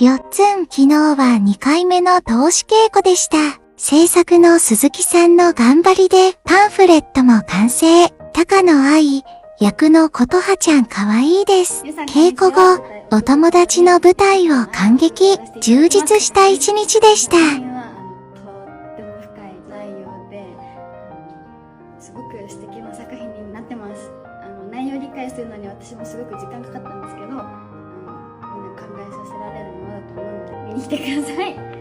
りょっつん、昨日は2回目の通し稽古でした。制作の鈴木さんの頑張りでパンフレットも完成。高野愛、役の琴葉ちゃん可愛いです。稽古後、お友達の舞台を感激、充実した一日でした。とっても深い内容で、すごく素敵な作品になってます。内容を理解するのに私もすごく時間かかったんですけど、みんな考えさせられるものだと思うので見に来てください。